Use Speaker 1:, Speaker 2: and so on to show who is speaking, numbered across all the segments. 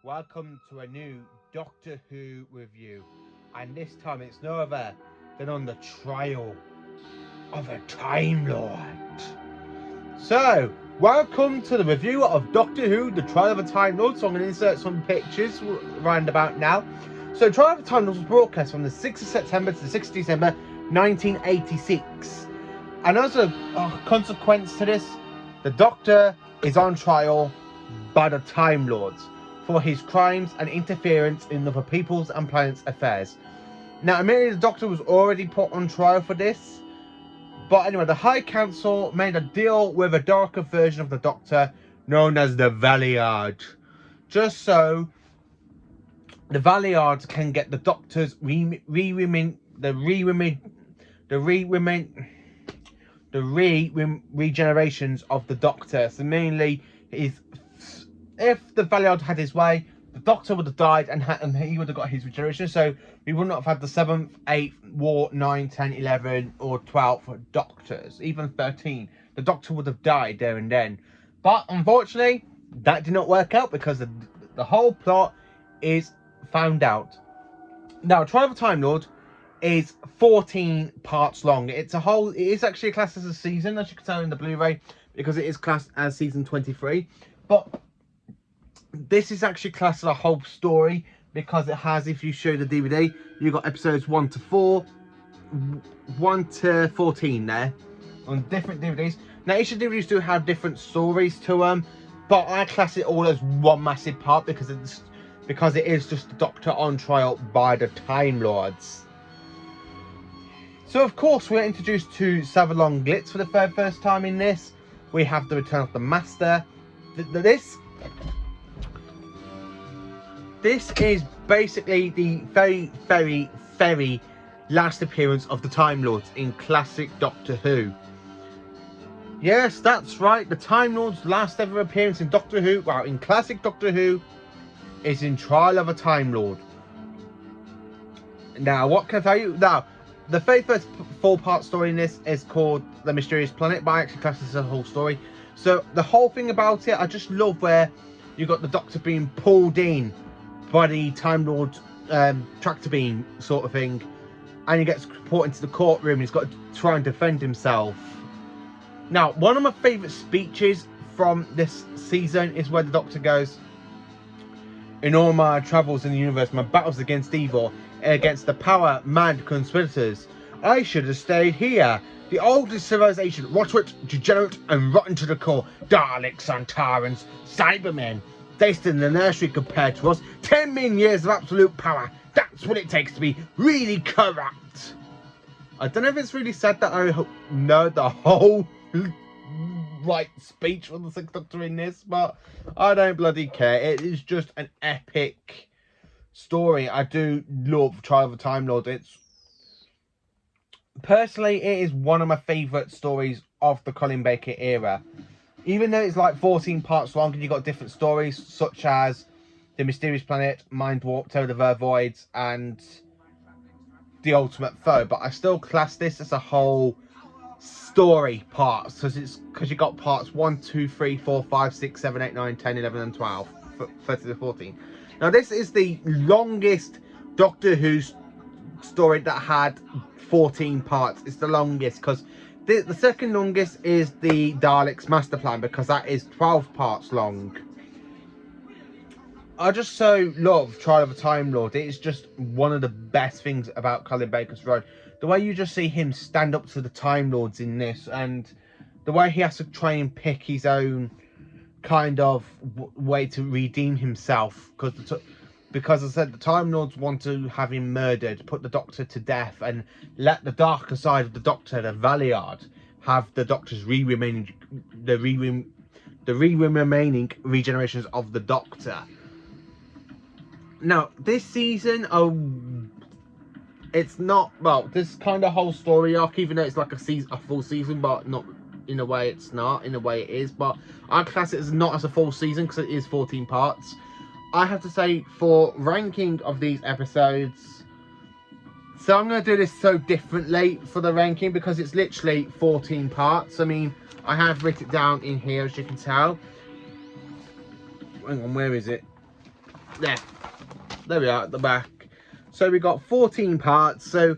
Speaker 1: Welcome to a new Doctor Who review, and this time it's no other than on the trial of a Time Lord. So, welcome to the review of Doctor Who, the Trial of a Time Lord. So I'm going to insert some pictures round about now. So, Trial of a Time Lord was broadcast from the 6th of September to the 6th of December 1986. And as a consequence to this, the Doctor is on trial by the Time Lords for his crimes and interference in other people's and planets' affairs. Now, admittedly, the Doctor was already put on trial for this, but anyway, the High Council made a deal with a darker version of the Doctor known as the Valeyard, just so the Valeyards can get the Doctor's regenerations of the Doctor. So mainly, if the Valeyard had his way, the Doctor would have died and he would have got his regeneration. So we would not have had the 7th, 8th, War, 9, 10, 11 or 12th Doctors, even 13. The Doctor would have died there and then. But unfortunately, that did not work out because the whole plot is found out. Now, Trial of a Time Lord is 14 parts long. It is actually classed as a season, as you can tell in the Blu-ray, because it is classed as season 23. But this is actually classed as a whole story because it has, if you show the DVD, you've got episodes 1 to 4, 1 to 14 there on different DVDs. Now, each of the DVDs do have different stories to them, but I class it all as one massive part because it is just the Doctor on trial by the Time Lords. So, of course, we're introduced to Savalon Glitz for the first time in this. We have the return of the Master. This is basically the very, very, very last appearance of the Time Lords in classic Doctor Who. Yes, that's right. The Time Lords' last ever appearance in Doctor Who, well, in classic Doctor Who, is in Trial of a Time Lord. Now, what can I tell you? Now, the very first 4-part story in this is called The Mysterious Planet, but I actually class this as a whole story. So, the whole thing about it, I just love where you got the Doctor being pulled in by the Time Lord tractor beam sort of thing, and he gets brought into the courtroom and he's got to try and defend himself. Now, one of my favourite speeches from this season is where the Doctor goes, "In all my travels in the universe, my battles against evil, against the power-mad conspirators, I should have stayed here. The oldest civilization, rotted, degenerate and rotten to the core. Daleks, Santarans, Cybermen. They stood in the nursery compared to us. 10 million years of absolute power. That's what it takes to be really corrupt." I don't know if it's really sad that I know the whole speech from the 6th Doctor in this, but I don't bloody care. It is just an epic story. I do love Trial of a Time Lord. Personally, it is one of my favourite stories of the Colin Baker era. Even though it's like 14 parts long and you've got different stories such as The Mysterious Planet, Mind Warp, Terror of the Vervoids and The Ultimate Foe, but I still class this as a whole story parts because you got parts 1, 2, 3, 4, 5, 6, 7, 8, 9, 10, 11 and 12, 13 to 14. Now this is the longest Doctor Who story that had 14 parts. It's the longest because the second longest is the Daleks Master Plan because that is 12 parts long. I just so love Trial of a Time Lord. It is just one of the best things about Colin Baker's run. The way you just see him stand up to the Time Lords in this, and the way he has to try and pick his own kind of way to redeem himself. Because as I said, the Time Lords want to have him murdered, put the Doctor to death, and let the darker side of the Doctor, the Valeyard, have the Doctor's remaining regenerations of the Doctor. Now, this season, it's not, well, this kind of whole story arc, even though it's like a full season, but not in a way it's not, in a way it is, but I class it as not as a full season because it is 14 parts. I have to say, for ranking of these episodes, so I'm going to do this so differently for the ranking because it's literally 14 parts. I mean, I have written it down in here, as you can tell. Hang on, where is it? there we are at the back. So we got 14 parts. So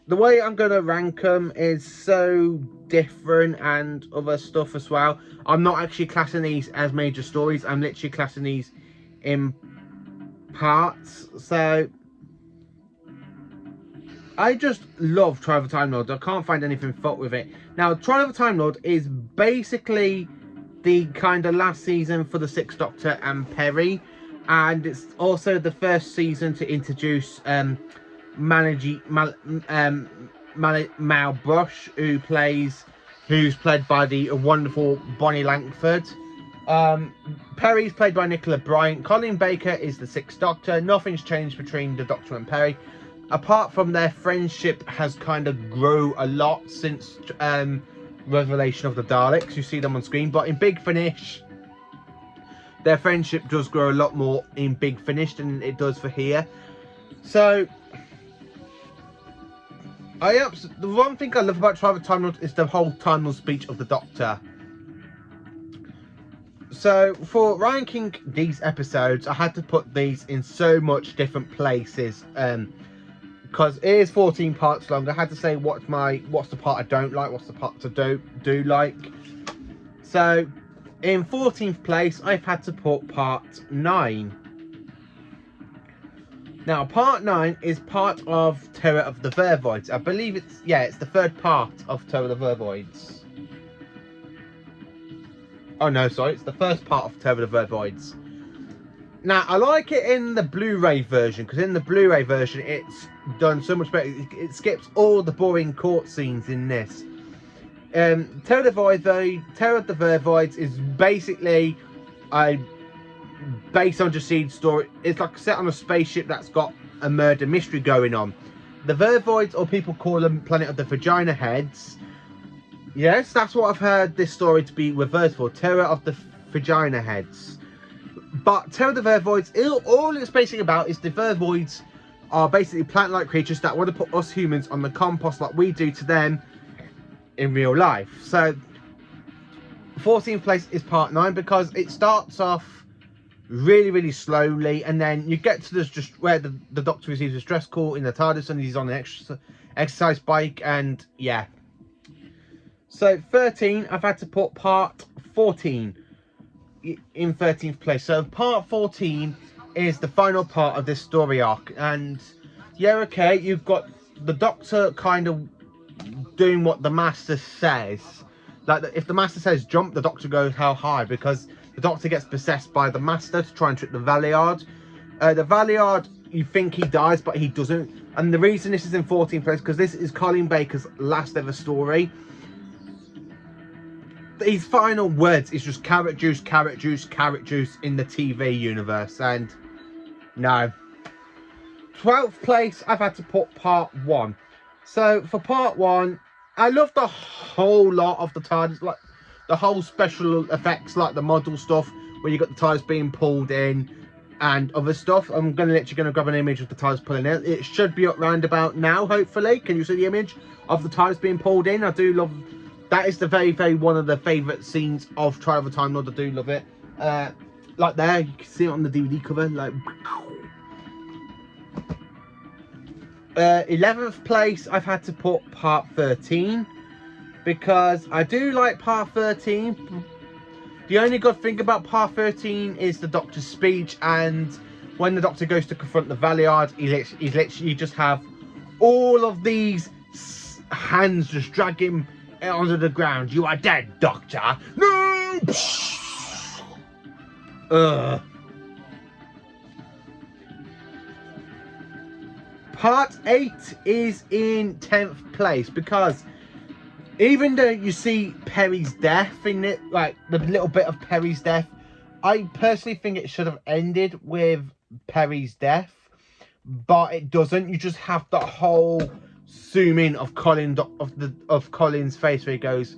Speaker 1: the way I'm going to rank them is so different and other stuff as well. I'm not actually classing these as major stories. I'm literally classing these in parts. So I just love Trial of the Time Lord. I can't find anything fault with it. Now, Trial of the Time Lord is basically the kind of last season for the Sixth Doctor and Perry, and it's also the first season to introduce Mal Brush, who's played by the wonderful Bonnie Langford. Perry's played by Nicola Bryant. Colin Baker is the Sixth Doctor. Nothing's changed between the Doctor and Perry, apart from their friendship has kind of grown a lot since Revelation of the Daleks. You see them on screen, but in Big Finish, their friendship does grow a lot more in Big Finish than it does for here. So the one thing I love about Trial of the Time Lord is the whole Time Lord speech of the Doctor. So for ranking these episodes, I had to put these in so much different places, because it is 14 parts long. I had to say what's the part I don't like, what's the parts I do like. So in 14th place, I've had to put part 9. Now, part 9 is part of Terror of the Vervoids. I believe it's the third part of Terror of the Vervoids. Oh no, sorry, it's the first part of Terror of the Vervoids. Now, I like it in the Blu-ray version, because in the Blu-ray version, it's done so much better. It skips all the boring court scenes in this. Terror of the Vervoids is basically based on Jacide's story. It's like set on a spaceship that's got a murder mystery going on. The Vervoids, or people call them Planet of the Vagina Heads. Yes, that's what I've heard this story to be reversed for. Terror of the Vagina Heads. But Terror of the Vervoids, all it's basically about is the Vervoids are basically plant-like creatures that want to put us humans on the compost like we do to them in real life. So 14th place is part 9, because it starts off really, really slowly, and then you get to this just where the Doctor receives a stress call in the TARDIS, and he's on an exercise bike, and yeah. So 13, I've had to put part 14 in 13th place. So part 14 is the final part of this story arc, and yeah, okay, you've got the Doctor kind of doing what the Master says. Like, if the Master says jump, the Doctor goes how high, because the Doctor gets possessed by the Master to try and trick the Valeyard. The Valeyard, you think he dies, but he doesn't. And the reason this is in 14th place, because this is Colin Baker's last ever story. His final words is just carrot juice, carrot juice, carrot juice in the TV universe, and no. 12th place, I've had to put part 1. So for part 1, I love the whole lot of the TARDIS, like the whole special effects, like the model stuff where you got the TARDIS being pulled in and other stuff. I'm literally gonna grab an image of the TARDIS pulling in. It should be up round about now, hopefully. Can you see the image of the TARDIS being pulled in? I do love. That is the very, very one of the favourite scenes of Trial of the Time Lord. I do love it. Like there, you can see it on the DVD cover. Like, 11th place, I've had to put part 13, because I do like part 13. The only good thing about part 13 is the Doctor's speech, and when the Doctor goes to confront the Valeyard, he's literally just have all of these hands just drag him onto the ground. You are dead, Doctor. No! Part 8 is in 10th place, because even though you see Perry's death in it, like the little bit of Perry's death, I personally think it should have ended with Perry's death, but it doesn't. You just have the whole zoom in of Colin's face where he goes,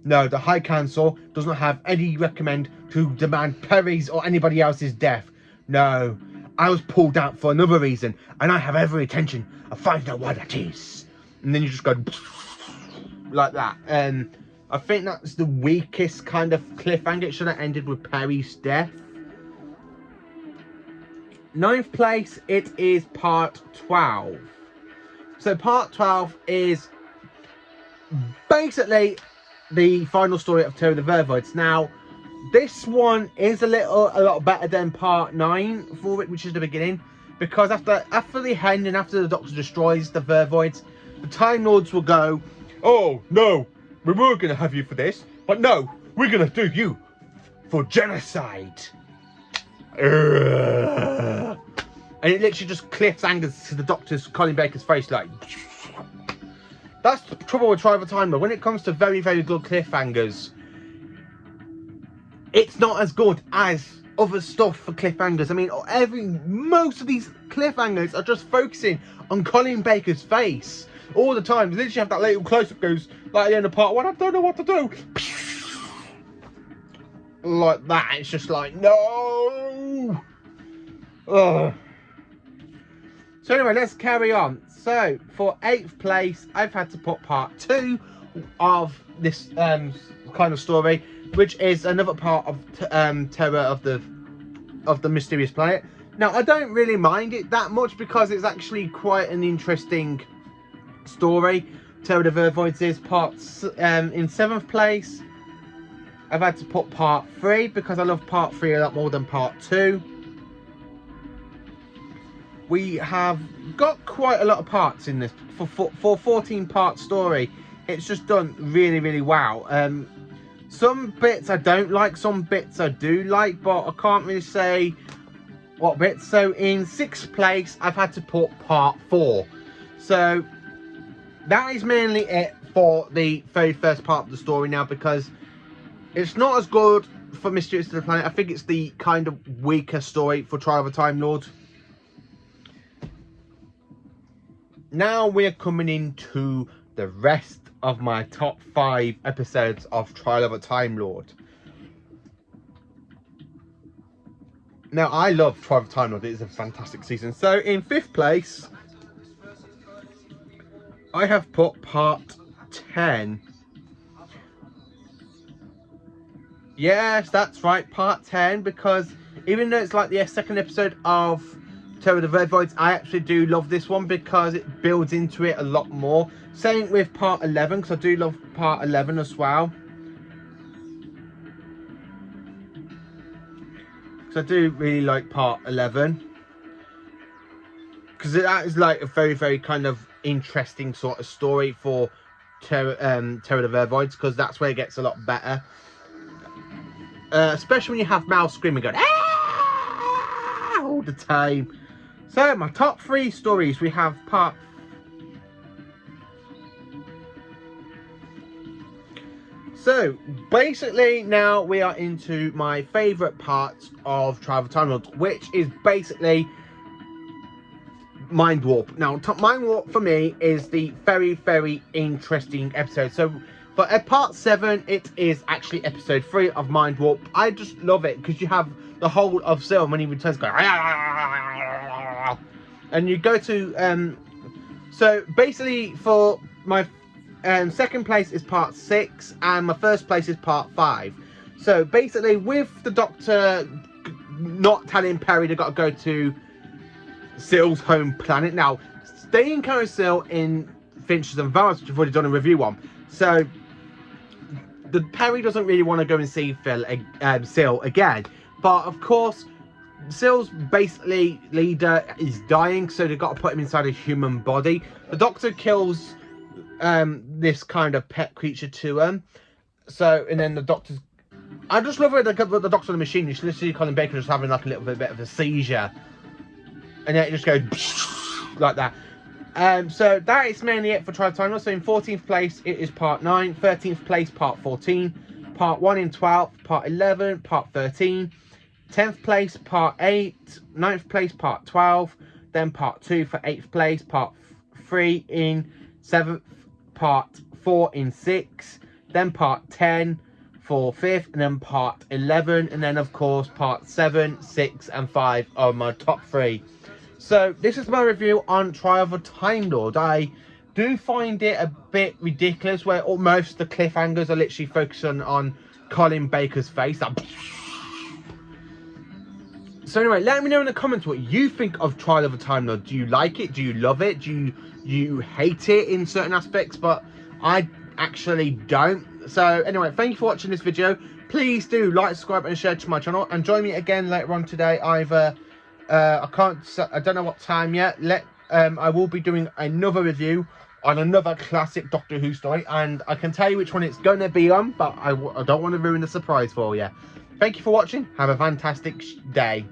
Speaker 1: no, the High Council does not have any recommend to demand Perry's or anybody else's death. No, I was pulled out for another reason, and I have every intention of finding out why that is. And then you just go like that. And I think that's the weakest kind of cliffhanger. It should have ended with Perry's death. Ninth place, it is part 12. So part 12 is basically the final story of Terror of the Vervoids. Now, this one is a lot better than part 9 for it, which is the beginning, because after the end and after the Doctor destroys the Vervoids, the Time Lords will go, oh no, we were gonna have you for this, but no, we're gonna do you for genocide. And it literally just cliffhangers to the Doctor's Colin Baker's face, like. That's the trouble with Trial of Time Lord. When it comes to very, very good cliffhangers, it's not as good as other stuff for cliffhangers. I mean, most of these cliffhangers are just focusing on Colin Baker's face all the time. You literally have that little close-up goes like at the end of part 1. I don't know what to do. Like that. It's just like, no. Ugh. So anyway, let's carry on. So for 8th place, I've had to put part 2 of this kind of story, which is another part of Terror of the Mysterious Planet. Now, I don't really mind it that much because it's actually quite an interesting story. Terror of the Vervoids is parts in 7th place. I've had to put part 3 because I love part 3 a lot more than part 2. We have got quite a lot of parts in this for 14 part story. It's just done really, really well. Some bits I don't like, some bits I do like, but I can't really say what bits. So in 6th place, I've had to put part 4. So that is mainly it for the very first part of the story now, because it's not as good for Mysteries of the Planet. I think it's the kind of weaker story for Trial of a Time Lord. Now we're coming into the rest of my top 5 episodes of Trial of a Time Lord. Now, I love Trial of a Time Lord. It is a fantastic season. So in 5th place, I have put part 10. Yes, that's right, part 10, because even though it's like the second episode of Terror of the Vervoids, I actually do love this one because it builds into it a lot more. Same with part 11, because I do love part 11 as well. Because I do really like part 11. Because that is like a very, very kind of interesting sort of story for Terror of the Vervoids, because that's where it gets a lot better. Especially when you have Mal screaming, going "Ah!" all the time. So my top 3 stories, we have part. So basically now we are into my favourite parts of Trial of Time Lord, which is basically Mind Warp. Now Mind Warp for me is the very, very interesting episode. So for part 7, it is actually episode 3 of Mind Warp. I just love it because you have the whole of Sil when he returns going, and you go to so basically for my second place is part 6 and my first place is part 5. So basically with the Doctor not telling Perry they've got to go to Sil's home planet. Now they encourage Sil in Finches and Vars, which I've already done a review on. So the Perry doesn't really want to go and see Sil again, but of course Sil's basically leader is dying, so they've got to put him inside a human body. The Doctor kills this kind of pet creature to him. So, and then the Doctor's... I just love it, the Doctor on the machine. You should literally Colin Baker just having like a little bit of a seizure. And then it just goes like that. So that is mainly it for Trial of Time Lord. So in 14th place, it is part 9. 13th place, part 14. Part 1 in 12th. Part 11, part 13. 10th place, part 8. 9th place, part 12. Then part 2 for 8th place. Part 3 in 7th. Part 4 in 6th. Then part 10 for 5th. And then part 11. And then, of course, part 7, 6, and 5 are my top 3. So this is my review on Trial of a Time Lord. I do find it a bit ridiculous where almost the cliffhangers are literally focusing on Colin Baker's face. So anyway, let me know in the comments what you think of Trial of a Time Lord. Do you like it? Do you love it? Do you hate it in certain aspects? But I actually don't. So anyway, thank you for watching this video. Please do like, subscribe and share to my channel, and join me again later on today. Either I don't know what time yet. I will be doing another review on another classic Doctor Who story, and I can tell you which one it's going to be on, but I don't want to ruin the surprise for you. Thank you for watching. Have a fantastic day.